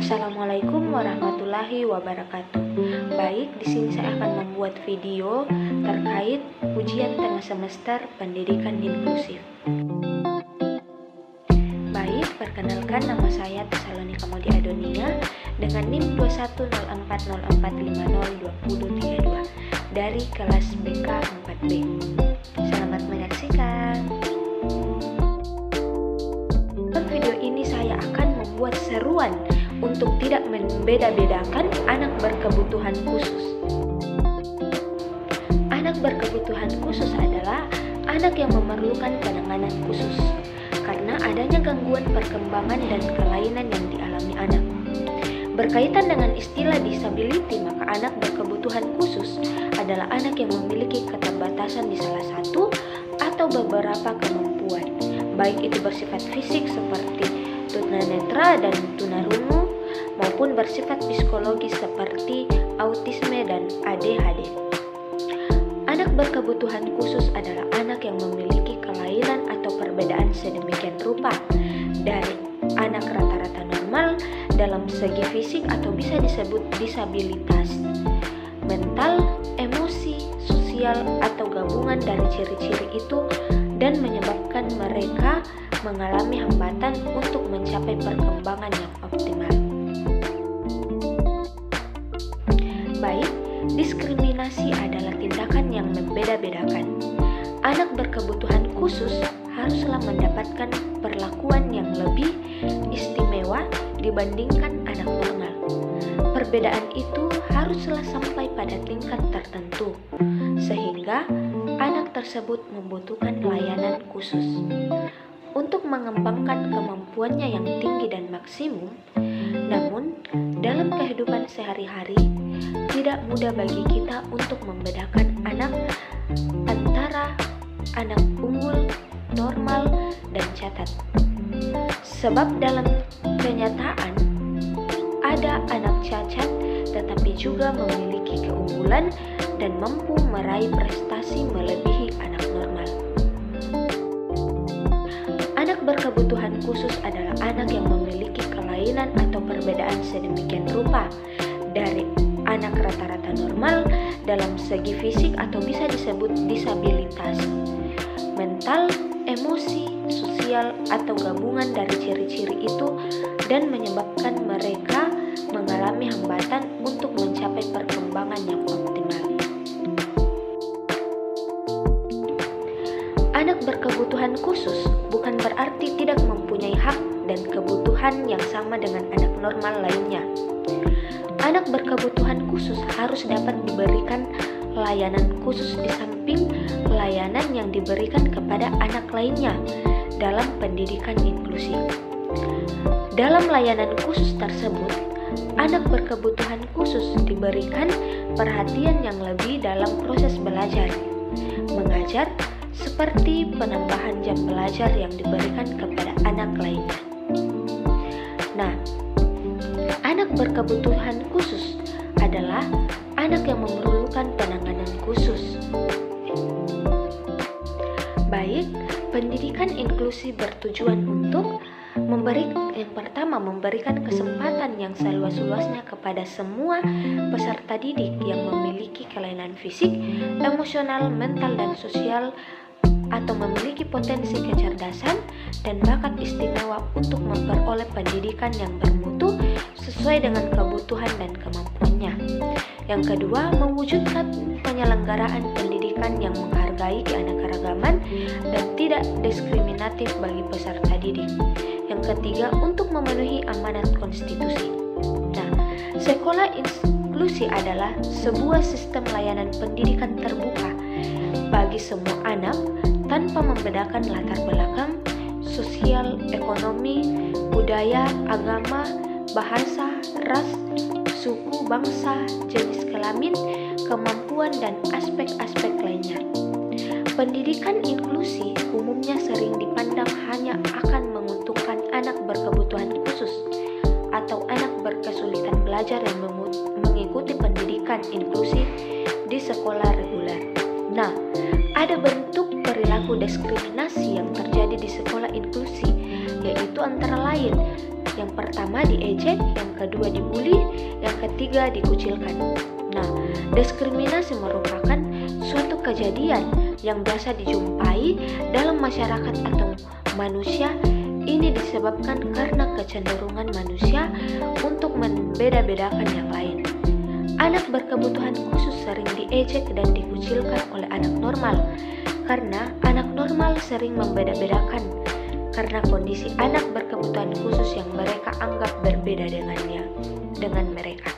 Assalamualaikum warahmatullahi wabarakatuh. Baik, di sini saya akan membuat video terkait ujian tengah semester pendidikan inklusif. Baik, perkenalkan, nama saya Tesalonika Maudy Adonia dengan NIM 210404502032 dari kelas BK 4B. Selamat menyaksikan. Dalam video ini saya akan membuat seruan untuk tidak membeda-bedakan anak berkebutuhan khusus. Anak berkebutuhan khusus adalah anak yang memerlukan penanganan khusus karena adanya gangguan perkembangan dan kelainan yang dialami anak. Berkaitan dengan istilah disability, maka anak berkebutuhan khusus adalah anak yang memiliki keterbatasan di salah satu atau beberapa kemampuan, baik itu bersifat fisik seperti tunanetra dan tunarungu, maupun bersifat psikologis seperti autisme dan ADHD. Anak berkebutuhan khusus adalah anak yang memiliki kelainan atau perbedaan sedemikian rupa dari anak rata-rata normal dalam segi fisik atau bisa disebut disabilitas mental, emosi, sosial, atau gabungan dari ciri-ciri itu dan menyebabkan mereka mengalami hambatan untuk mencapai perkembangan yang optimal. Baik, diskriminasi adalah tindakan yang membeda-bedakan. Anak berkebutuhan khusus haruslah mendapatkan perlakuan yang lebih istimewa dibandingkan anak normal. Perbedaan itu haruslah sampai pada tingkat tertentu, sehingga anak tersebut membutuhkan layanan khusus. Untuk mengembangkan kemampuannya yang tinggi dan maksimum, namun dalam kehidupan sehari-hari tidak mudah bagi kita untuk membedakan anak antara anak unggul, normal, dan catat. Sebab dalam kenyataan ada anak cacat tetapi juga memiliki keunggulan dan mampu meraih prestasi melebihi anak normal. Anak berkebutuhan khusus adalah anak yang memiliki kelainan atau perbedaan sedemikian rupa dari anak rata-rata normal dalam segi fisik atau bisa disebut disabilitas mental, emosi, sosial, atau gabungan dari ciri-ciri itu dan menyebabkan mereka mengalami hambatan untuk mencapai perkembangan yang optimal. Anak berkebutuhan khusus bukan berarti tidak mempunyai hak dan kebutuhan yang sama dengan anak normal lainnya. Anak berkebutuhan khusus harus dapat diberikan layanan khusus di samping layanan yang diberikan kepada anak lainnya dalam pendidikan inklusi. Dalam layanan khusus tersebut, anak berkebutuhan khusus diberikan perhatian yang lebih dalam proses belajar, mengajar, seperti penambahan jam belajar yang diberikan kepada anak lainnya. Nah, anak berkebutuhan khusus adalah anak yang memerlukan penanganan khusus. Baik, pendidikan inklusi bertujuan untuk memberikan kesempatan yang seluas-luasnya kepada semua peserta didik yang memiliki kelainan fisik, emosional, mental, dan sosial atau memiliki potensi kecerdasan dan bakat istimewa untuk memperoleh pendidikan yang bermutu sesuai dengan kebutuhan dan kemampuannya. Yang kedua, mewujudkan penyelenggaraan pendidikan yang menghargai keanekaragaman dan tidak diskriminatif bagi peserta didik. Yang ketiga, untuk memenuhi amanat konstitusi. Nah, sekolah inklusi adalah sebuah sistem layanan pendidikan terbuka bagi semua anak tanpa membedakan latar belakang, sosial, ekonomi, budaya, agama, bahasa, ras, suku, bangsa, jenis kelamin, kemampuan, dan aspek-aspek lainnya. Pendidikan inklusi umumnya sering dipandang hanya akan menguntungkan anak berkebutuhan khusus atau anak berkesulitan belajar yang mengikuti pendidikan inklusi di sekolah reguler. Nah, ada bentuk perilaku diskriminasi yang terjadi di sekolah inklusi, yaitu antara lain Yang pertama diejek, yang kedua dibully, yang ketiga dikucilkan. Nah, diskriminasi merupakan suatu kejadian yang biasa dijumpai dalam masyarakat atau manusia. Ini disebabkan karena kecenderungan manusia untuk membeda-bedakan yang lain. Anak berkebutuhan khusus sering diejek dan dikucilkan oleh anak normal, karena anak normal sering membeda-bedakan karena kondisi anak berkebutuhan khusus yang mereka anggap berbeda dengan mereka.